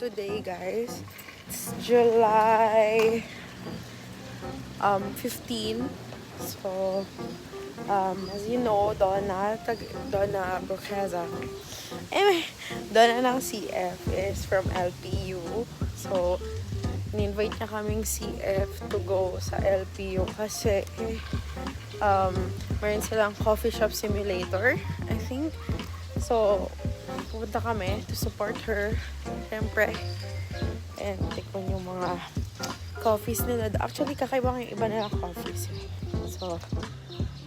today, guys. It's July 15. So, as you know, Donna Brocheza. Anyway, Donna ng CF is from LPU. So, in-invite niya kaming CF to go sa LPU kasi meron silang coffee shop simulator, I think. So, pupunta kami to support her, syempre. And tikman yung mga coffees nila. Actually, kakaiba yung iba nila coffees. So,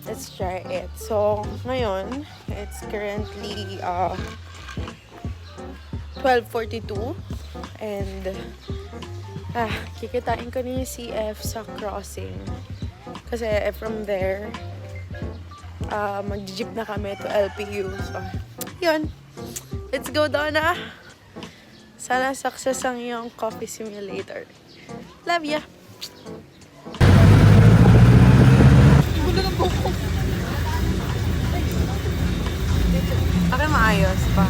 let's try it. So, ngayon, it's currently 12:42. And, kikitain ko na yung CF sa crossing. Kasi from there, mag-jeep na kami to LPU. So, yun. Let's go, Donna! Sana success ang iyong coffee simulator. Love ya! Para maayos pa.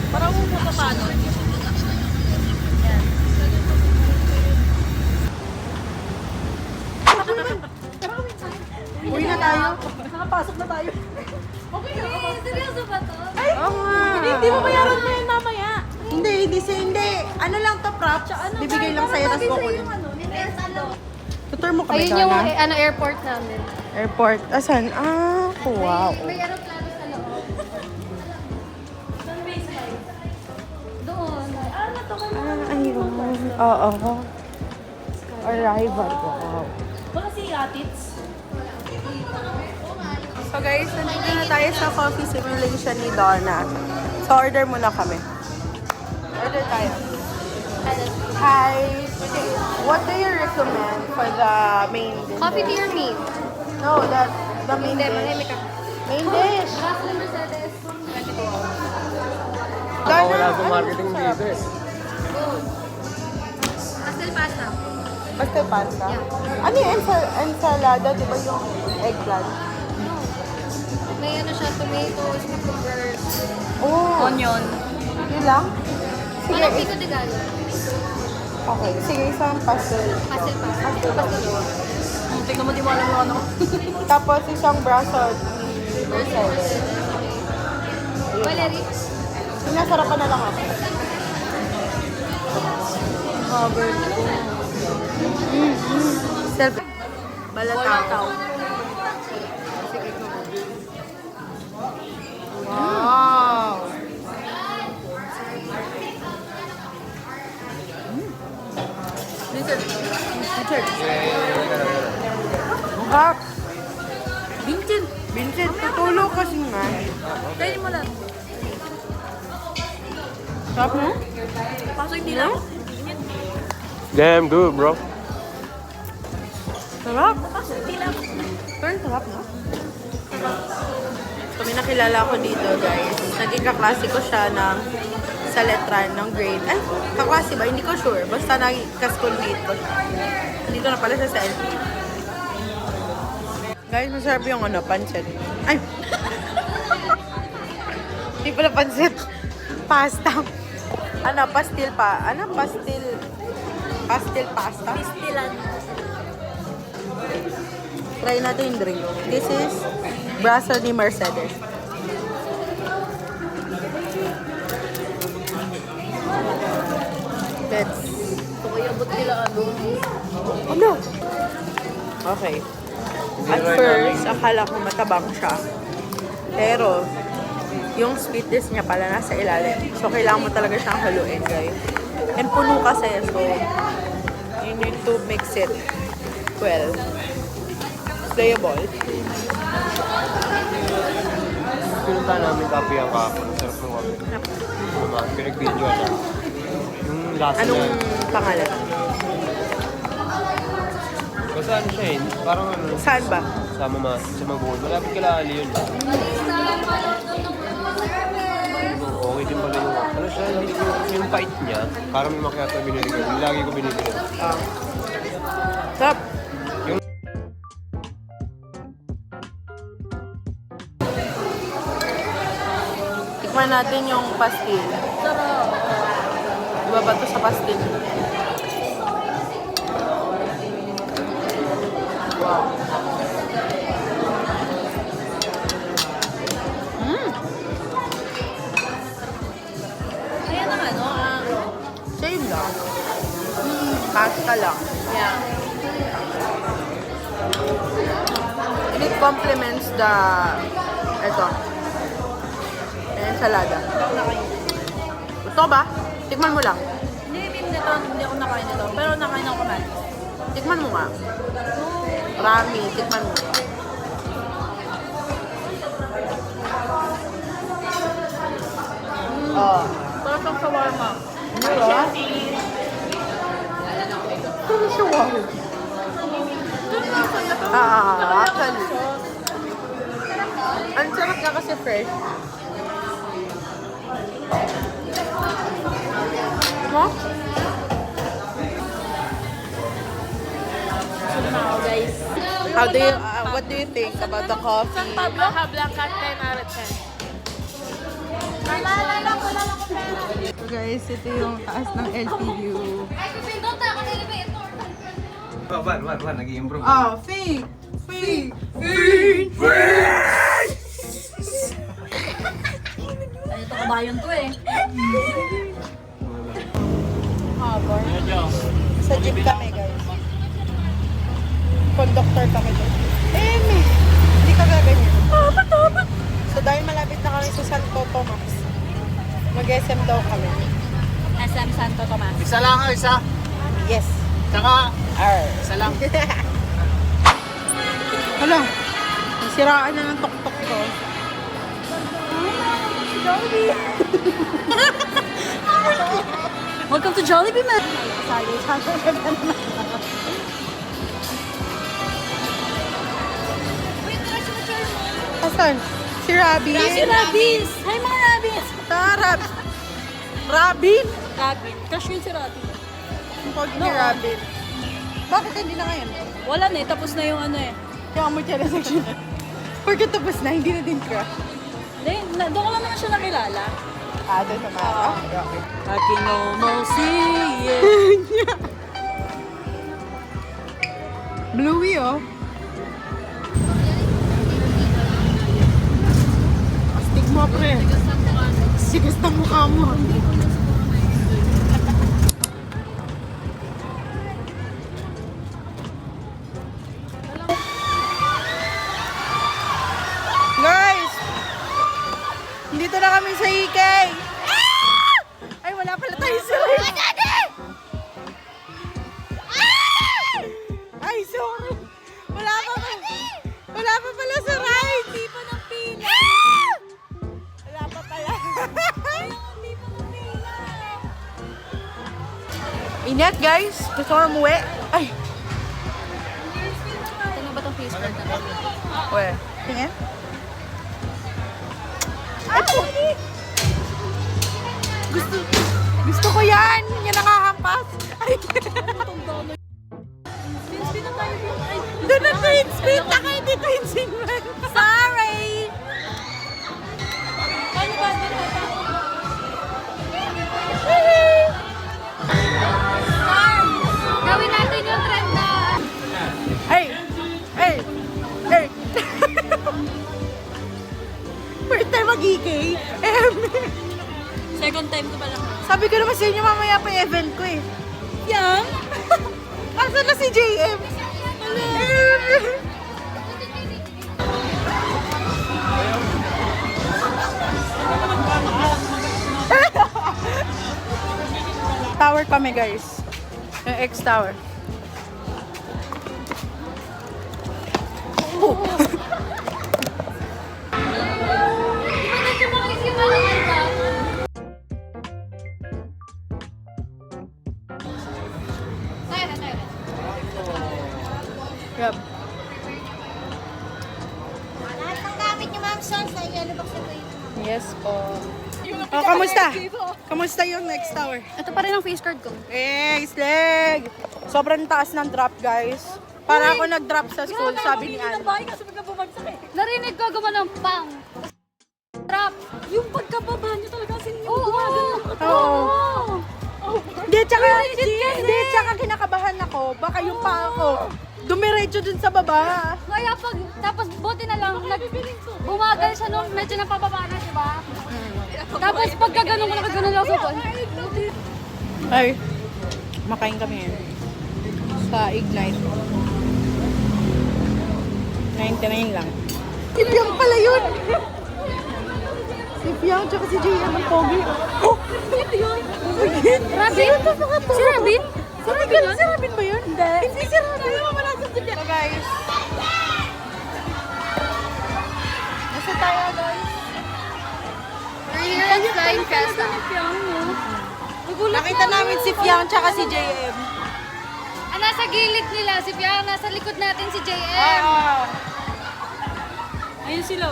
Parang pupunta pa nun. Uwi na tayo. Nakapasok na tayo. Okay na. Seryoso ba to? Oo nga. Hindi mo bayaran mo yun mamaya. Hindi. Ano lang to, props? Bibigay lang sa'yo, tapos kukunin. Tutor mo kami, Ayun yung Donna. airport namin. Airport. Asan? Wow. May aeroplano sa loob. Doon. Ayun. Oo. Arrival. Wow. Baka si Atits. So guys, nandito na tayo sa coffee simulation ni Donna. So order muna kami. Order tayo. Hi. What do you recommend for the main dish? Coffee tea or meat? No, the main Hindi, dish. manahimik ka. Main dish. Russell Mercedes. Donna, Wala sa ano marketing masarap? dito eh. Pastel pasta. Basta pasta? Ano yung ensalada? Di ba yung eggplant? May ano siya, tomatoes, cucumbers. Oh, Onion. yun lang? Sige, Walang pico de gallo. okay. Sige, isang pastel. Pastel pasta. Pastel. Tingnan mo, di mo alam yung ano. Tapos isang braso ni Mercedes. Valerie? Sinasarapan na lang ako. Covered. Self. Balataw. Wow! Richard. Hap! Vincent. Vincent, tutulog kasi nga. Kainin mo lang. Sarap mo? Kaso hindi lang. Damn good, bro. Sarap. Kaso hindi lang. Pero sarap, no? So, may nakilala ko dito, guys. Naging kaklase ko siya ng sa letran ng grade. Ay, kaklase ba? Hindi ko sure. Basta naging ka-schoolmate ko siya. Dito na pala siya sa LP. Guys, masarap yung ano, pancit. Ay! Hindi pala pancit. Pasta. Ano, pastil pa. Ano, pastil? Pastil pasta? Pistilan. Try natin yung drink. This is braso ni Mercedes. Let's... So, kaya abot nila ano. Ano? Okay. At first, akala ko matabang siya. Pero, yung sweetness niya pala nasa ilalim. So, kailangan mo talaga siyang haluin, guys. And puno kasi, so, you need to mix it well. Playable. Pinunta namin kape ang kahapon. Sarap ng kape. Pinag-video na. Yung lasa Anong niya. pangalan? Basta ano siya eh. Parang ano. Saan ba? Sa Mabuhol. Malapit kila Ali yun. Okay din pala yung ano siya. Hindi ko yung pait niya. Parang may macchiato binili ko. Yung lagi ko binili. Sarap. Tikman natin yung pastil. Sarap. Babato sa pastil. Wow. Ayan ang ano, Same lang. Pasta lang. yeah. And it complements the ensalada. Gusto ba? Tikman mo lang. Hindi ako nakain nito. Pero nakain ako man. Tikman mo nga. Rami, tikman mo. Oh. Parang sa shawarma. Ano siya wow? Actually. Ang sarap nga kasi fresh. Mo? Guys. What do you think about the coffee? Baja Blanca 10 out of 10. So guys, ito yung taas ng LTU. Wan, nag-i-improve. Oh, fake! Fake! Ano ito kabayan to eh. Harbor. Sa jeep kami, guys. Conductor kami doon. Hindi ka gaganyan. So dahil malapit na kami sa Santo Tomas, mag-SM daw kami. SM Santo Tomas. Isa lang, isa. Yes. Tsaka, R. isa lang. Hala, siraan na ng tuktok ko. Welcome to Jollibee, man. Asan? Si Rabbi. Si Rabis! Hi mga Rabis! Tarap. Rabin? Rabin. Crush yun si Rabin. Ang pogi ni Rabin. Bakit hindi na ngayon? Wala na eh. Tapos na yung ano eh. Yung amoy siya na section. Porque tapos na, hindi na din crush. Doon ko lang naman siya nakilala. Doon naman. Okay. I can almost see it. Bluey, oh. Astig mo, pre. Sigas ng mukha mo. Guys! Dito na kami sa EK! Ay, wala pala tayo sa ride! Ay, sorry! Wala pa pala sa ride! Hindi pa ng pila! Wala pa pala! Hindi pa ng pila! Ingat, guys! Gusto ko umuwi! Ay! Ano ba itong face card na? Uwe. Tingin? Ay, Gusto ko yan! Yan nakakampas! Ay! Twins na tayo dito. Ay, Doon na twin speed! Taka hindi twin man! sorry! Ano ba? Gawin natin yung trend na Hey! Hey! Hey! First time mag-EK. Second time ko pa lang. Sabi ko naman sa inyo mamaya pa yung event ko eh. Yang? Asan na si JM? Tower kami guys. Yung X-Tower. Grab. lahat ng gamit niyo, ma'am, sir, sa yellow box na po yun. Yes po. Oh, kamusta? Kamusta yung next tower? Ito pa rin ang face card ko. Eh, leg! Sobrang taas ng drop, guys. Para ako nag-drop sa school, sabi ni Anne. Bahay kasi bigla bumagsak eh. Narinig ko gumawa ng pang. Trap. Yung pagkababa niyo talaga kasi yung Oo. gumagano. Oo. Oh. tsaka, hindi, tsaka kinakabahan ako. Baka yung paa ko, dumiretso dun sa baba. Kaya tapos buti na lang, bumagal siya nung medyo napababa na, di ba? Tapos pagka ganun ko nakaganon lang sa Ay, makain kami sa Ignite. 99 lang. Si Piang pala yun! Si Piang tsaka si Jay ang pogi. Oh! Rabbit? Si Rabbit? Si Robin ba yun? Hindi si Robin. So guys, nasa tayo guys? We're here at Flying Fiesta. Nakita namin si Piang tsaka si JM. Ah, nasa gilid nila. Si Piang, nasa likod natin si JM. Ah. Ayun sila.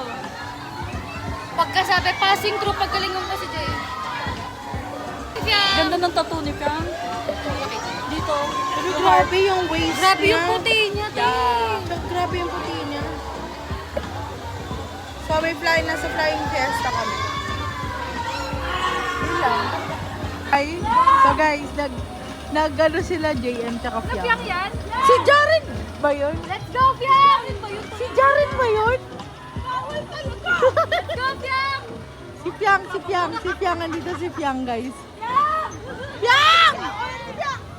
Pagkasabi, passing through, paggalingon ko si JM. Si Piang. Ganda ng tattoo ni Piang. Dito. Pero grabe yung waist Grabe niya. yung puti niya, Grabe yung puti niya. So may nasa Flying Fiesta kami. Yun lang. Ay, so guys, nag-ano sila JM tsaka Piang. Piang yan? Si Jaren ba yun? Let's go, Piang! Si Jaren ba yun? Let's go, Piang! Si Piang, nandito si Piang guys. Piang!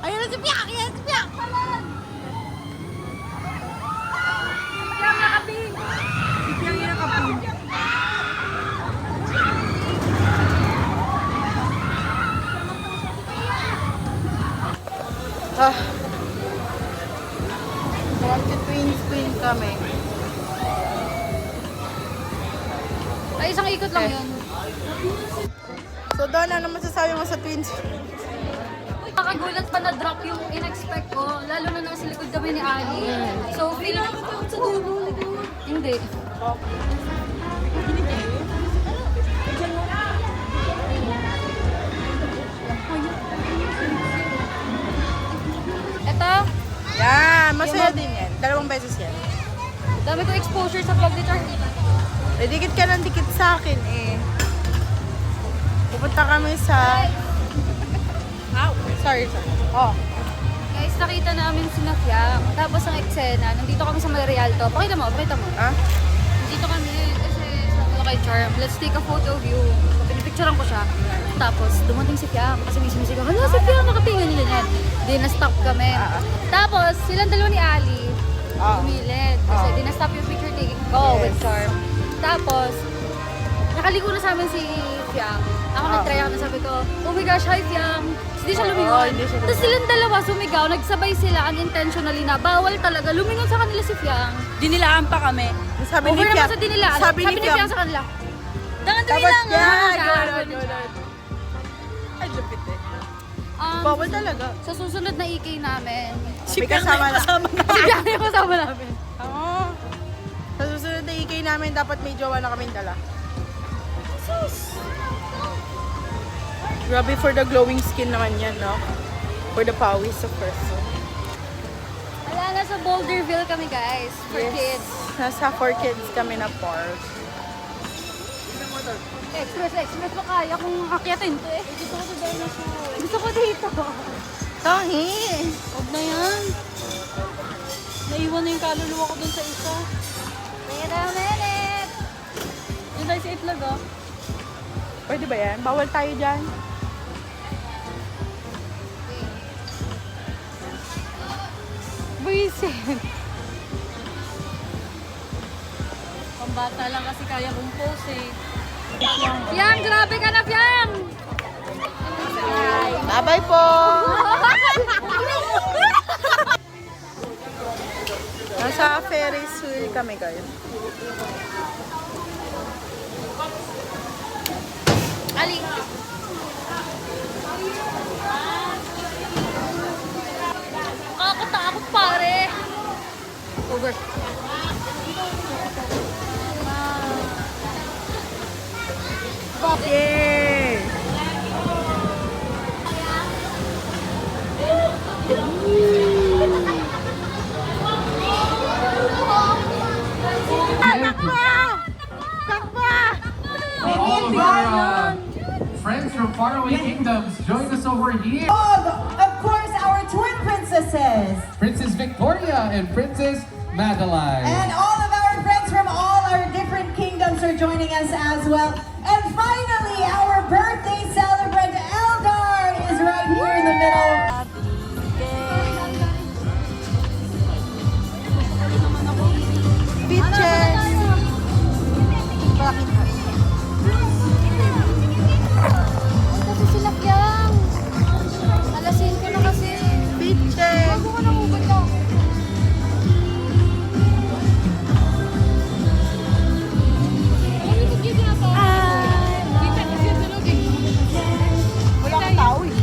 Ayun na si Piang, ayan si Piang! Piang nakaping! Si Piang yung nakapin. Ah. Twins kami. Ay, isang ikot lang yun. So, Don, ano masasabi mo sa Twins? Nakagulat pa na-drop yung in-expect ko. Lalo na nasa likod kami ni Ali. So, feeling ko sa dulo. Hindi. Ito, Yan, masaya din yan. 2 beses yan. dami ko exposure sa vlog dito. Eh, dikit ka ng dikit sa akin eh. Pupunta kami sa... Sorry. Oh. Guys, nakita namin si Nafia. Tapos ang eksena, nandito kami sa Malarialto. Pakita mo. Ha? Nandito kami kasi sabi ko kay Charm, let's take a photo of you. Pinipicturean ko siya. Tapos dumating si Fiam kasi may sumisigaw, hala si Fiam, nakatingin nila yan. Di na-stop kami. Tapos silang dalawa ni Ali, umilid. Kasi di na-stop yung picture taking ko with Charm. Tapos, nakaligo na sa amin si Fiam. Ako nag-try ako na sabi ko, oh my gosh, hi Fiam. Hindi siya lumingon. Tapos silang dalawa sumigaw, nagsabay sila unintentionally na bawal talaga. Lumingon sa kanila si Fiam. Dinilaan pa kami. Sabi ni Over Piang. naman sa dinilaan. Sabi ni Fiam sa kanila. Dangan Dapat lang yan. Ganun Ganun. Ay, lupit eh. Um, Bawal talaga. Sa susunod na ikay namin, May kasama na. si Fiam yung kasama namin. Oo. Sa susunod na ikay namin, dapat may jowa na kaming dala. Grabe for the glowing skin naman yan, no? For the pawis of person. Wala na sa Boulderville kami guys, for kids. Nasa 4 kids kami na park. Express pa kaya kung akyatin to eh. Gusto ko sa dinosaur. Gusto ko dito. Tangi! Huwag na yan. Naiwan na yung kaluluwa ko dun sa isa. Wait a minute. Yun tayo sa itlag ah. Pwede ba yan? Bawal tayo dyan. Buisit. Pambata lang kasi kaya kong pose eh. Fiam, grabe ka na Fiam! Bye-bye po! Nasa Ferris wheel kami, guys. Ali. Nakakatakot pare. Over. Yay! all of our friends from from faraway kingdoms, join us over here. Of course, our twin princesses. Princess Victoria and Princess Madeline. And all of our friends from all our different kingdoms are joining us as well. And finally, our birthday celebrant, Eldar, is right here in the middle. Bitches! Kasi sila Piang. Alasin ko na kasi. Bitches! Bago ko namugod na. Wala kang tao eh.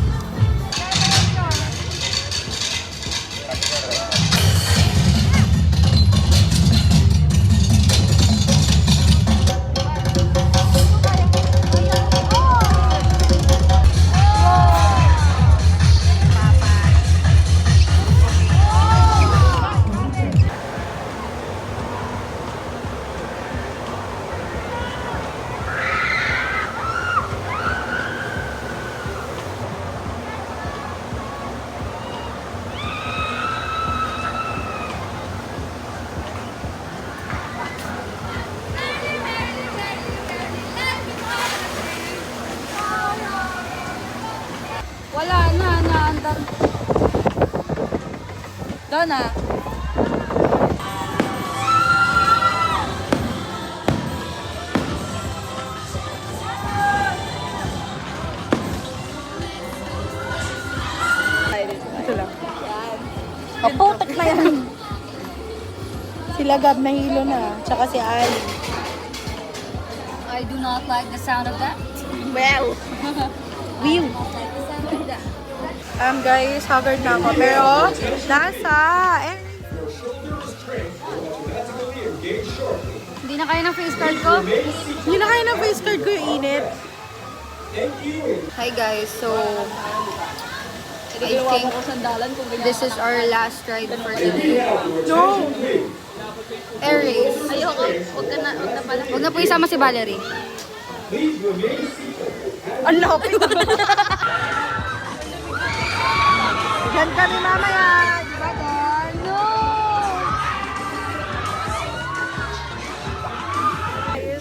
Wala na, naandar. Donna. Ito lang. Opo, tak na yan. Sila Gab nahilo na. Tsaka si Ali. I do not like the sound of that. Well. View. Guys, haggard na ako. Pero, nasa. Hindi na kaya ng face card ko. Hindi na kaya ng face card ko yung init. Hi guys, so I think this is our last ride for today. No! Air race. Ayoko. Huwag na po isama si Valerie. Ang lapit. Diyan kami mamaya. Di ba, Don? No!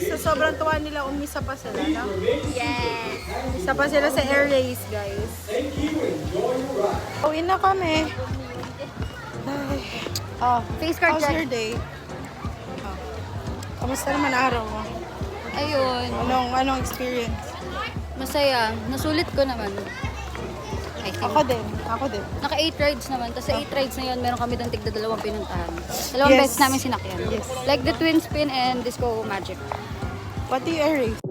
Sa sobrang tuwa nila, umisa pa sila, no? Yes! Umisa pa sila sa air race, guys. Uwi na kami. Ay. Oh, Face card how's check. your day? Oh. Kamusta naman araw mo? Ayun. Anong experience? Masaya. Nasulit ko naman. I think. Ako din. Naka 8 rides naman. Tapos sa 8 rides na yun, meron kami ng tigda 2 pinuntahan. 2 Yes. beses namin sinakyan. Yes. Like the twin spin and disco magic. What do you air race?